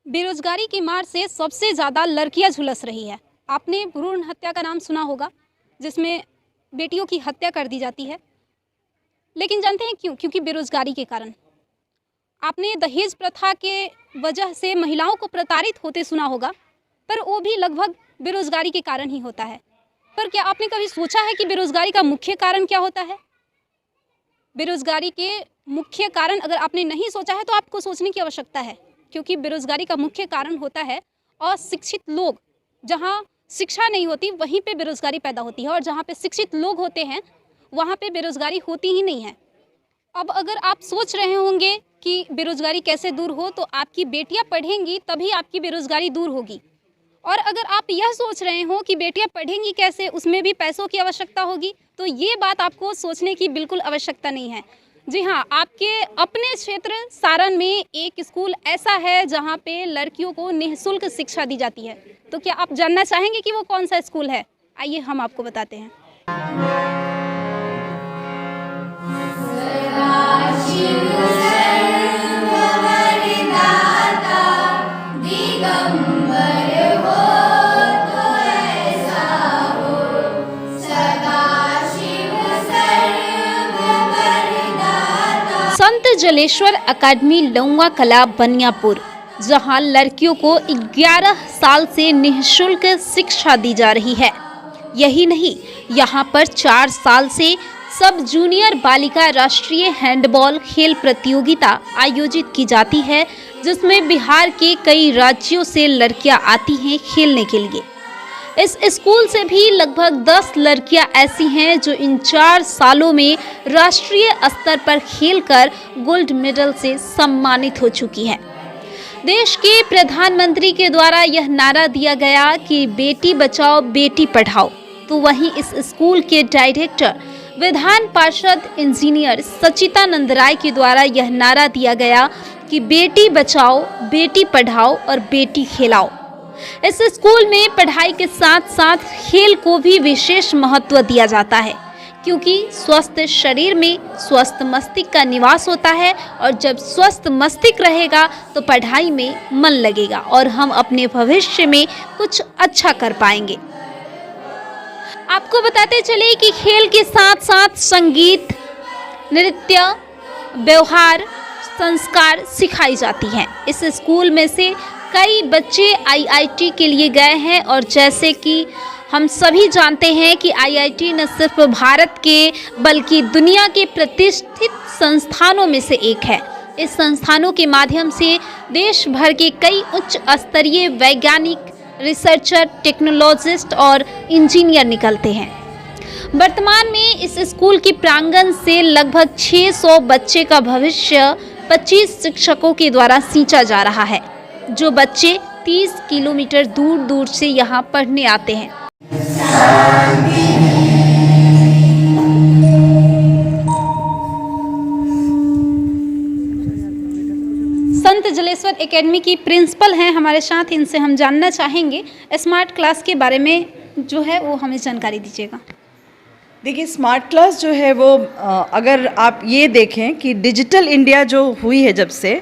बेरोजगारी की मार से सबसे ज़्यादा लड़कियां झुलस रही है। आपने भ्रूण हत्या का नाम सुना होगा, जिसमें बेटियों की हत्या कर दी जाती है। लेकिन जानते हैं क्यों? क्योंकि बेरोजगारी के कारण। आपने दहेज प्रथा के वजह से महिलाओं को प्रताड़ित होते सुना होगा, पर वो भी लगभग बेरोजगारी के कारण ही होता है। पर क्या आपने कभी सोचा है कि बेरोजगारी का मुख्य कारण क्या होता है? बेरोजगारी के मुख्य कारण अगर आपने नहीं सोचा है तो आपको सोचने की आवश्यकता है, क्योंकि बेरोजगारी का मुख्य कारण होता है अशिक्षित लोग। जहाँ शिक्षा नहीं होती वहीं पे बेरोजगारी पैदा होती है, और जहाँ पे शिक्षित लोग होते हैं वहाँ पे बेरोजगारी होती ही नहीं है। अब अगर आप सोच रहे होंगे कि बेरोजगारी कैसे दूर हो, तो आपकी बेटियां पढ़ेंगी तभी आपकी बेरोजगारी दूर होगी। और अगर आप यह सोच रहे हो कि बेटियां पढ़ेंगी कैसे, उसमें भी पैसों की आवश्यकता होगी, तो ये बात आपको सोचने की बिल्कुल आवश्यकता नहीं है। जी हाँ, आपके अपने क्षेत्र सारण में एक स्कूल ऐसा है जहाँ पे लड़कियों को निःशुल्क शिक्षा दी जाती है। तो क्या आप जानना चाहेंगे कि वो कौन सा स्कूल है? आइए हम आपको बताते हैं। संत जलेश्वर अकादमी लौंगा कला बनियापुर, जहां लड़कियों को 11 साल से निःशुल्क शिक्षा दी जा रही है। यही नहीं, यहां पर 4 साल से सब जूनियर बालिका राष्ट्रीय हैंडबॉल खेल प्रतियोगिता आयोजित की जाती है, जिसमें बिहार के कई राज्यों से लड़कियां आती हैं खेलने के लिए। इस स्कूल से भी लगभग 10 लड़कियां ऐसी हैं जो इन 4 सालों में राष्ट्रीय स्तर पर खेलकर गोल्ड मेडल से सम्मानित हो चुकी हैं। देश के प्रधानमंत्री के द्वारा यह नारा दिया गया कि बेटी बचाओ बेटी पढ़ाओ, तो वहीं इस स्कूल के डायरेक्टर विधान पार्षद इंजीनियर सचितानंद राय के द्वारा यह नारा दिया गया कि बेटी बचाओ बेटी पढ़ाओ और बेटी खिलाओ। इस स्कूल में पढ़ाई के साथ साथ खेल को भी विशेष महत्व दिया जाता है, क्योंकि स्वस्थ शरीर में स्वस्थ मस्तिष्क का निवास होता है, और जब स्वस्थ मस्तिष्क रहेगा तो पढ़ाई में मन लगेगा और हम अपने भविष्य में कुछ अच्छा कर पाएंगे। आपको बताते चले कि खेल के साथ साथ संगीत, नृत्य, व्यवहार, संस्कार सिखाई जाती हैं। इस स्कूल में से कई बच्चे आईआईटी के लिए गए हैं, और जैसे कि हम सभी जानते हैं कि आईआईटी न सिर्फ भारत के बल्कि दुनिया के प्रतिष्ठित संस्थानों में से एक है। इस संस्थानों के माध्यम से देश भर के कई उच्च स्तरीय वैज्ञानिक, रिसर्चर, टेक्नोलॉजिस्ट और इंजीनियर निकलते हैं। वर्तमान में इस स्कूल के प्रांगण से लगभग 600 बच्चे का भविष्य 25 शिक्षकों के द्वारा सींचा जा रहा है, जो बच्चे 30 किलोमीटर दूर दूर से यहाँ पढ़ने आते हैं। संत जलेश्वर एकेडमी की प्रिंसिपल हैं हमारे साथ, इनसे हम जानना चाहेंगे स्मार्ट क्लास के बारे में जो है वो हमें जानकारी दीजिएगा। देखिए, स्मार्ट क्लास जो है वो अगर आप ये देखें कि डिजिटल इंडिया जो हुई है जब से,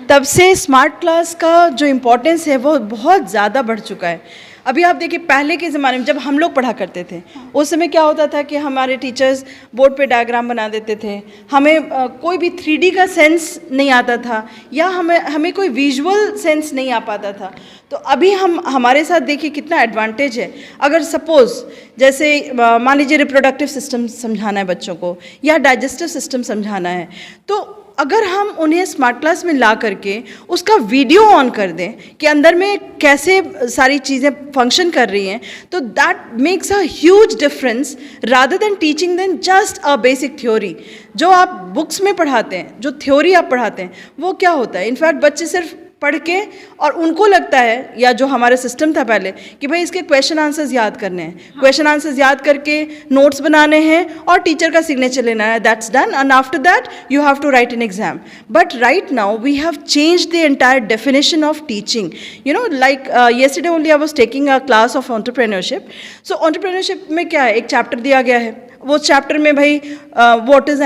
तब से स्मार्ट क्लास का जो इम्पोर्टेंस है वो बहुत ज़्यादा बढ़ चुका है। अभी आप देखिए, पहले के ज़माने में जब हम लोग पढ़ा करते थे, उस समय क्या होता था कि हमारे टीचर्स बोर्ड पे डायग्राम बना देते थे। हमें कोई भी 3D का सेंस नहीं आता था, या हमें कोई विजुअल सेंस नहीं आ पाता था। तो अभी हमारे साथ देखिए कितना एडवांटेज है। अगर सपोज़ जैसे मान लीजिए रिप्रोडक्टिव सिस्टम समझाना है बच्चों को, या डाइजेस्टिव सिस्टम समझाना है, तो अगर हम उन्हें स्मार्ट क्लास में ला करके उसका वीडियो ऑन कर दें कि अंदर में कैसे सारी चीज़ें फंक्शन कर रही हैं, तो that makes a huge difference rather than teaching then just a basic theory. जो आप बुक्स में पढ़ाते हैं, जो थ्योरी आप पढ़ाते हैं, वो क्या होता है, इनफैक्ट बच्चे सिर्फ पढ़ के, और उनको लगता है, या जो हमारा सिस्टम था पहले, कि भाई इसके क्वेश्चन आंसर्स याद करने हैं, क्वेश्चन आंसर्स याद करके नोट्स बनाने हैं और टीचर का सिग्नेचर लेना है, that's done, and after that you have to write an exam. But right now we have changed the entire definition of teaching. You know, like yesterday only I was taking a class of entrepreneurship. So entrepreneurship में क्या है, एक chapter दिया गया है, वो chapter में भाई what is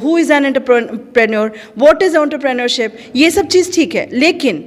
who is an entrepreneur, what is entrepreneurship, ये सब चीज़ ठीक है, लेकिन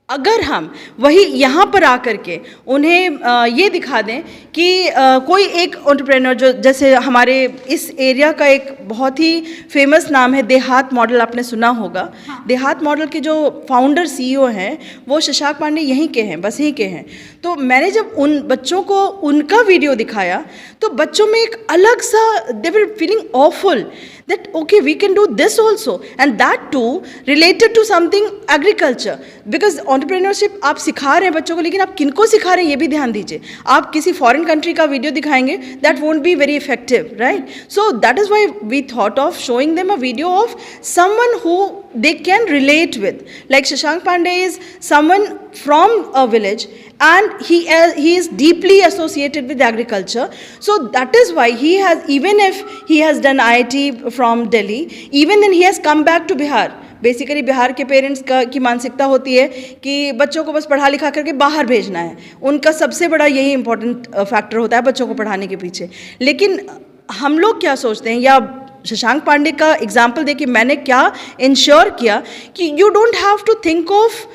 अगर हम वही यहाँ पर आकर के उन्हें ये दिखा दें कि कोई एक एंटरप्रेन्योर जो जैसे हमारे इस एरिया का एक बहुत ही फेमस नाम है देहात मॉडल, आपने सुना होगा। हाँ। देहात मॉडल के जो फाउंडर CEO हैं वो शशांक पांडे यहीं के हैं, बस यहीं के हैं। तो मैंने जब उन बच्चों को उनका वीडियो दिखाया तो बच्चों में एक अलग सा, they were feeling awful that okay, we can do this also, and that too related to something agriculture, because entrepreneurship आप सिखा रहे हैं बच्चों को, लेकिन आप किनको सिखा रहे हैं ये भी ध्यान दीजिए। आप किसी फॉरेन कंट्री का वीडियो दिखाएंगे, that won't be very effective, right? So that is why we thought of showing them a video of someone who they can relate with. Like Shashank Pandey is someone from a village and he is deeply associated with agriculture. So that is why he has, even if he has done IIT from Delhi, even then he has come back to Bihar. Basically Bihar के parents की मानसिकता होती है कि बच्चों को बस पढ़ा लिखा करके बाहर भेजना है, उनका सबसे बड़ा यही इंपॉर्टेंट फैक्टर होता है बच्चों को पढ़ाने के पीछे। लेकिन हम लोग क्या सोचते हैं, या शशांक पांडे का एग्जाम्पल देखिए मैंने क्या इंश्योर किया कि you don't have to think of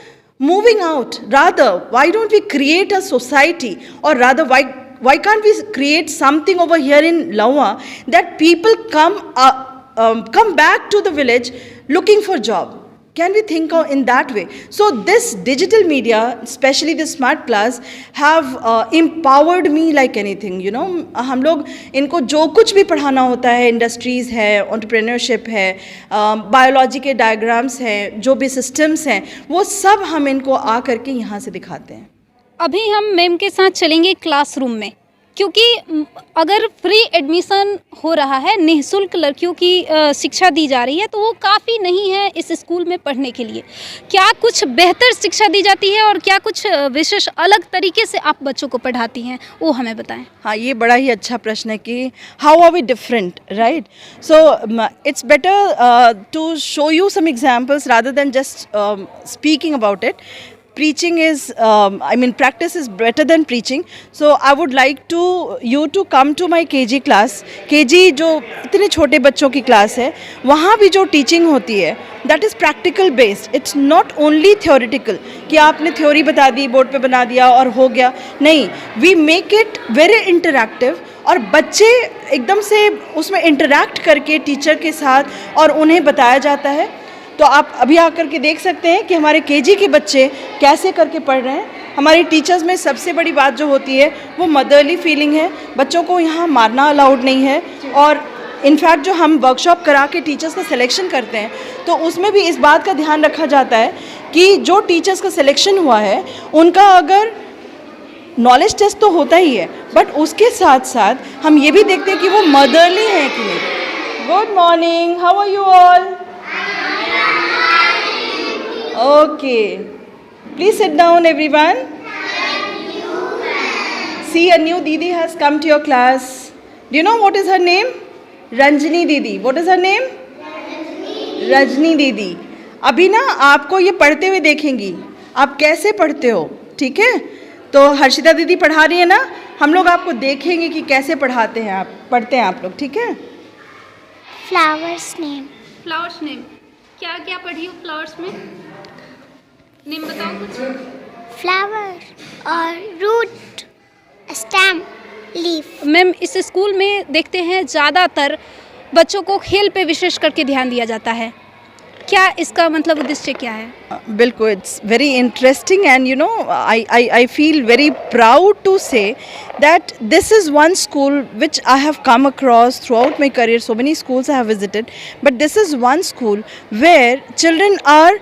moving out, rather why don't we create a society, or rather why can't we create something over here in Lawa that people come back to the village looking for job? Can we think in that way? So this digital media, especially the smart class, have empowered me like anything, you know. हम लोग इनको जो कुछ भी पढ़ाना होता है, industries है, एंटरप्रेन्योरशिप है, बायोलॉजी के डायग्राम्स हैं, जो भी सिस्टम्स हैं, वो सब हम इनको आ करके यहाँ से दिखाते हैं। अभी हम मैम के साथ चलेंगे क्लासरूम में, क्योंकि अगर फ्री एडमिशन हो रहा है, निःशुल्क लड़कियों की शिक्षा दी जा रही है, तो वो काफ़ी नहीं है इस स्कूल में पढ़ने के लिए। क्या कुछ बेहतर शिक्षा दी जाती है और क्या कुछ विशेष अलग तरीके से आप बच्चों को पढ़ाती हैं, वो हमें बताएं। हाँ, ये बड़ा ही अच्छा प्रश्न है कि how are we different, right? So it's better to show you some examples rather than just speaking about it. Preaching is, practice is better than preaching. So I would like you to come to my KG class. KG जो इतने छोटे बच्चों की class है, वहाँ भी जो teaching होती है that is practical based. It's not only theoretical कि आपने थ्योरी बता दी, बोर्ड पे बना दिया और हो गया, नहीं, we make it very interactive और बच्चे एकदम से उसमें इंटरैक्ट करके टीचर के साथ और उन्हें बताया जाता है। तो आप अभी आकर के देख सकते हैं कि हमारे केजी के बच्चे कैसे करके पढ़ रहे हैं। हमारी टीचर्स में सबसे बड़ी बात जो होती है वो मदरली फीलिंग है। बच्चों को यहाँ मारना अलाउड नहीं है, और इनफैक्ट जो हम वर्कशॉप करा के टीचर्स का सिलेक्शन करते हैं तो उसमें भी इस बात का ध्यान रखा जाता है कि जो टीचर्स का सिलेक्शन हुआ है उनका अगर नॉलेज टेस्ट तो होता ही है, बट उसके साथ साथ हम ये भी देखते हैं कि वो मदरली हैं कि नहीं। Good morning, how are you all? Okay, please sit down everyone. See, a new Didi has come to your class. Do you know what is her name? Ranjini Didi. What is her name? Rajni Didi. अभी ना आपको ये पढ़ते हुए देखेंगी, आप कैसे पढ़ते हो, ठीक है? तो हर्षिता दीदी पढ़ा रही है ना, हम लोग आपको देखेंगे कि कैसे पढ़ाते हैं आप, पढ़ते हैं आप लोग, ठीक है? Flowers name. फ्लावर्स नेम क्या क्या पढ़ी हो? फ्लावर्स में नेम बताओ कुछ। फ्लावर और रूट, स्टेम, लीफ। मैम, इस स्कूल में देखते हैं ज़्यादातर बच्चों को खेल पे विशेष करके ध्यान दिया जाता है, क्या इसका मतलब उद्देश्य क्या है? बिल्कुल, it's very interesting and you know I feel very proud to say that this is one school which I have come across throughout my career. So many schools I have visited, but this is one school where children are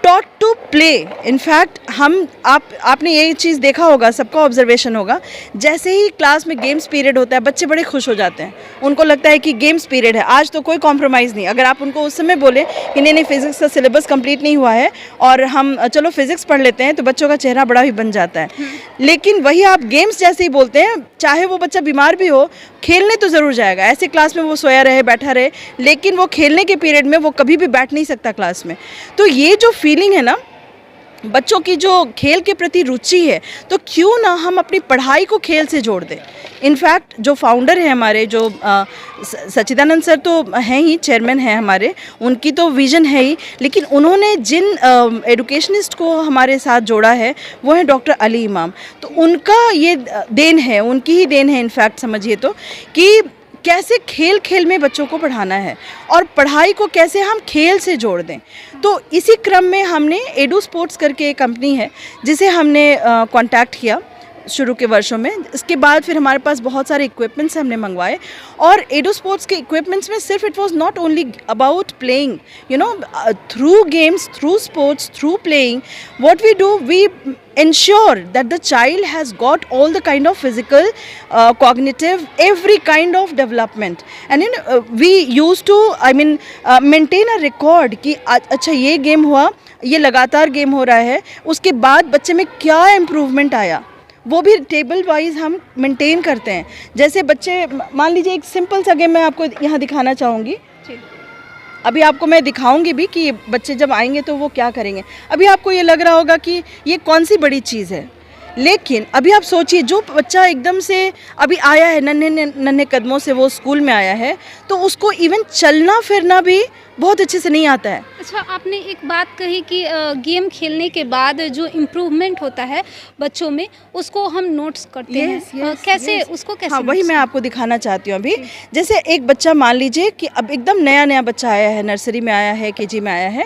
taught to play. In fact, आपने ये चीज़ देखा होगा, सबका observation होगा, जैसे ही class में games period होता है बच्चे बड़े खुश हो जाते हैं, उनको लगता है कि गेम्स पीरियड है, आज तो कोई कॉम्प्रोमाइज़ नहीं। अगर आप उनको उस समय बोले कि नहीं फिज़िक्स का सिलेबस कंप्लीट नहीं हुआ है और हम चलो फिज़िक्स पढ़ लेते हैं, तो बच्चों का चेहरा बड़ा ही बन जाता है। लेकिन वही आप गेम्स जैसे ही बोलते हैं, चाहे वो बच्चा बीमार भी हो, खेलने तो ज़रूर जाएगा। ऐसे क्लास में वो सोया रहे, बैठा रहे, लेकिन वो खेलने के पीरियड में वो कभी भी बैठ नहीं सकता क्लास में। तो ये जो फीलिंग है ना, बच्चों की जो खेल के प्रति रुचि है, तो क्यों ना हम अपनी पढ़ाई को खेल से जोड़ दें। इनफैक्ट जो फाउंडर हैं हमारे, जो सच्चिदानंद सर तो हैं ही, चेयरमैन हैं हमारे, उनकी तो विज़न है ही, लेकिन उन्होंने जिन एडुकेशनिस्ट को हमारे साथ जोड़ा है वो है डॉक्टर अली इमाम। तो उनका ये देन है, उनकी ही देन है इनफैक्ट समझिए तो, कि कैसे खेल खेल में बच्चों को पढ़ाना है और पढ़ाई को कैसे हम खेल से जोड़ दें। तो इसी क्रम में हमने एडू स्पोर्ट्स करके एक कंपनी है जिसे हमने कांटेक्ट किया शुरू के वर्षों में। इसके बाद फिर हमारे पास बहुत सारे इक्विपमेंट्स हमने मंगवाए, और एडू स्पोर्ट्स के इक्विपमेंट्स में सिर्फ it was not only about playing, you know, through games, through sports, through playing, what we do, we ensure that the child has got all the kind of physical, cognitive, every kind of development, and we used to maintain a record कि अच्छा ये game हुआ, ये लगातार game हो रहा है, उसके बाद बच्चे में क्या इम्प्रूवमेंट आया, वो भी टेबल वाइज हम मेंटेन करते हैं। जैसे बच्चे, मान लीजिए एक सिंपल सा गेम मैं आपको यहाँ दिखाना चाहूँगी, अभी आपको मैं दिखाऊंगी भी कि बच्चे जब आएंगे तो वो क्या करेंगे। अभी आपको ये लग रहा होगा कि ये कौन सी बड़ी चीज़ है, लेकिन अभी आप सोचिए जो बच्चा एकदम से अभी आया है, नन्हे कदमों से वो स्कूल में आया है, तो उसको इवन चलना फिरना भी बहुत अच्छे से नहीं आता है। अच्छा, आपने एक बात कही कि गेम खेलने के बाद जो इम्प्रूवमेंट होता है बच्चों में, उसको हम नोट्स करते हैं। कैसे उसको कैसे? हाँ, वही मैं आपको दिखाना चाहती हूँ अभी। जैसे एक बच्चा मान लीजिए कि अब एकदम नया बच्चा आया है, नर्सरी में आया है, केजी में आया है,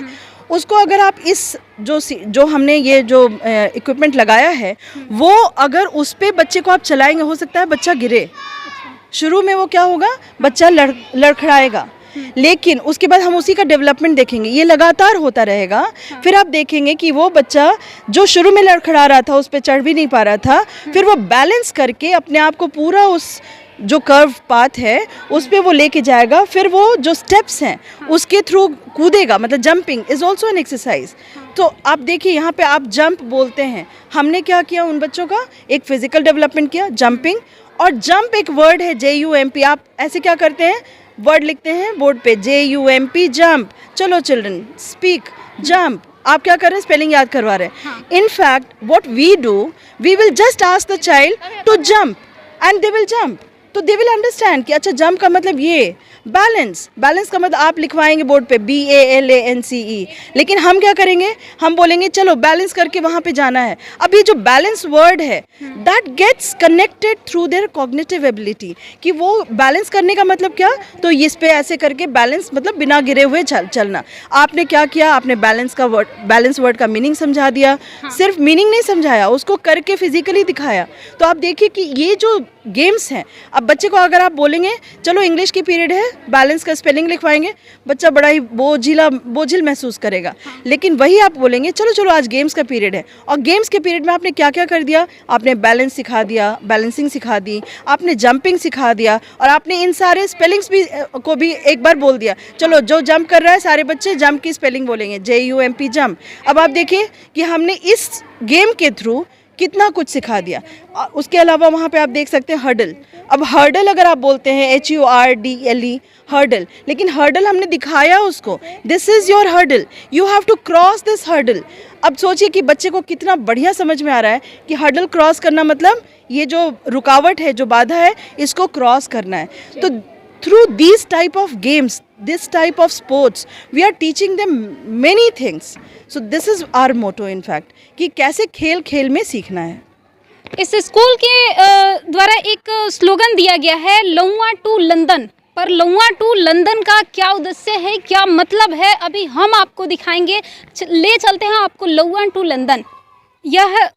उसको अगर आप इस जो हमने ये जो इक्विपमेंट लगाया है, वो अगर उस पे बच्चे को आप चलाएंगे, हो सकता है बच्चा गिरे। शुरू में वो क्या होगा, बच्चा लड़खड़ाएगा, लेकिन उसके बाद हम उसी का डेवलपमेंट देखेंगे, ये लगातार होता रहेगा। फिर आप देखेंगे कि वो बच्चा जो शुरू में लड़खड़ा रहा था, उस पर चढ़ भी नहीं पा रहा था, फिर वो बैलेंस करके अपने आप को पूरा उस जो कर्व पाथ है उस पे वो लेके जाएगा। फिर वो जो स्टेप्स हैं उसके थ्रू कूदेगा, मतलब jumping is also an exercise. तो आप देखिए यहाँ पे आप जंप बोलते हैं, हमने क्या किया उन बच्चों का, एक फिजिकल डेवलपमेंट किया, जंपिंग। और जंप एक वर्ड है, JUMP। आप ऐसे क्या करते हैं, वर्ड लिखते हैं बोर्ड पे, JUMP, जंप। चलो चिल्ड्रन स्पीक जंप, आप क्या कर रहे हैं, स्पेलिंग याद करवा रहे हैं। In fact what we do, we will just ask the child to jump and they will jump. तो दे विल अंडरस्टैंड कि अच्छा जंप का मतलब ये, बैलेंस का मतलब आप लिखवाएंगे बोर्ड पे BALANCE, लेकिन हम क्या करेंगे, हम बोलेंगे चलो बैलेंस करके वहाँ पे जाना है। अब ये जो बैलेंस वर्ड है, that gets connected through their cognitive ability, कि वो बैलेंस करने का मतलब क्या, तो इस पे ऐसे करके बैलेंस मतलब बिना गिरे हुए चलना। आपने क्या किया, आपने बैलेंस वर्ड का मीनिंग समझा दिया। सिर्फ मीनिंग नहीं समझाया, उसको करके फिजिकली दिखाया। तो आप देखिए कि ये जो गेम्स हैं, अब बच्चे को अगर आप बोलेंगे चलो इंग्लिश की पीरियड है, बैलेंस का स्पेलिंग लिखवाएंगे, बच्चा बड़ा ही बोझिल महसूस करेगा। लेकिन वही आप बोलेंगे चलो आज गेम्स का पीरियड है, और गेम्स के पीरियड में आपने क्या क्या कर दिया, आपने बैलेंस सिखा दिया, बैलेंसिंग सिखा दी, आपने जंपिंग सिखा दिया, और आपने इन सारे स्पेलिंग्स भी को भी एक बार बोल दिया। चलो जो जंप कर रहा है सारे बच्चे जंप की स्पेलिंग बोलेंगे, JUMP जंप। अब आप देखिए कि हमने इस गेम के थ्रू कितना कुछ सिखा दिया। उसके अलावा वहाँ पे आप देख सकते हैं हर्डल। अब हर्डल अगर आप बोलते हैं HURDLE, हर्डल, लेकिन हर्डल हमने दिखाया उसको, this is your hurdle, you have to cross this hurdle. अब सोचिए कि बच्चे को कितना बढ़िया समझ में आ रहा है कि हर्डल क्रॉस करना मतलब ये जो रुकावट है, जो बाधा है, इसको क्रॉस करना है। तो through these type of games, this type of sports, we are teaching them many things. So this is our motto in fact, कि कैसे खेल खेल में सीखना है। इस स्कूल के द्वारा एक स्लोगन दिया गया है, लौंगा टू लंदन। पर लौंगा टू लंदन का क्या उद्देश्य है, क्या मतलब है, अभी हम आपको दिखाएंगे। ले चलते हैं आपको लौंगा टू लंदन। यह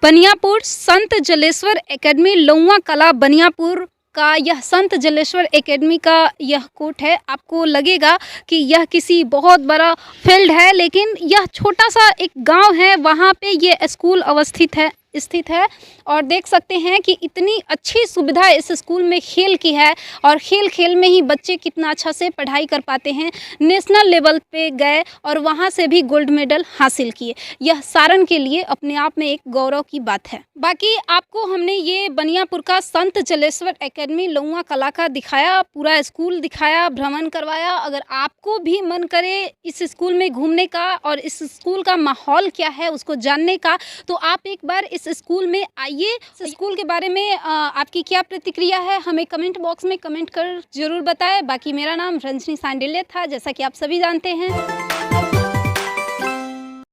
बनियापुर संत जलेश्वर एकेडमी, लौंगा कला बनियापुर का यह संत जलेश्वर एकेडमी का यह कोट है। आपको लगेगा कि यह किसी बहुत बड़ा फील्ड है, लेकिन यह छोटा सा एक गांव है, वहाँ पे ये स्कूल अवस्थित है। स्थित है और देख सकते हैं कि इतनी अच्छी सुविधा इस स्कूल में खेल की है और खेल में ही बच्चे कितना अच्छा से पढ़ाई कर पाते हैं। नेशनल लेवल पे गए और वहाँ से भी गोल्ड मेडल हासिल किए। यह सारण के लिए अपने आप में एक गौरव की बात है। बाकी आपको हमने ये बनियापुर का संत जलेश्वर एकेडमी लौंगा कला का दिखाया, पूरा स्कूल दिखाया, भ्रमण करवाया। अगर आपको भी मन करे इस स्कूल में घूमने का और इस स्कूल का माहौल क्या है उसको जानने का, तो आप एक बार इस स्कूल में आइए। स्कूल के बारे में आपकी क्या प्रतिक्रिया है हमें कमेंट बॉक्स में कमेंट कर जरूर बताएं। बाकी मेरा नाम रंजनी सांडिल्य था, जैसा कि आप सभी जानते हैं।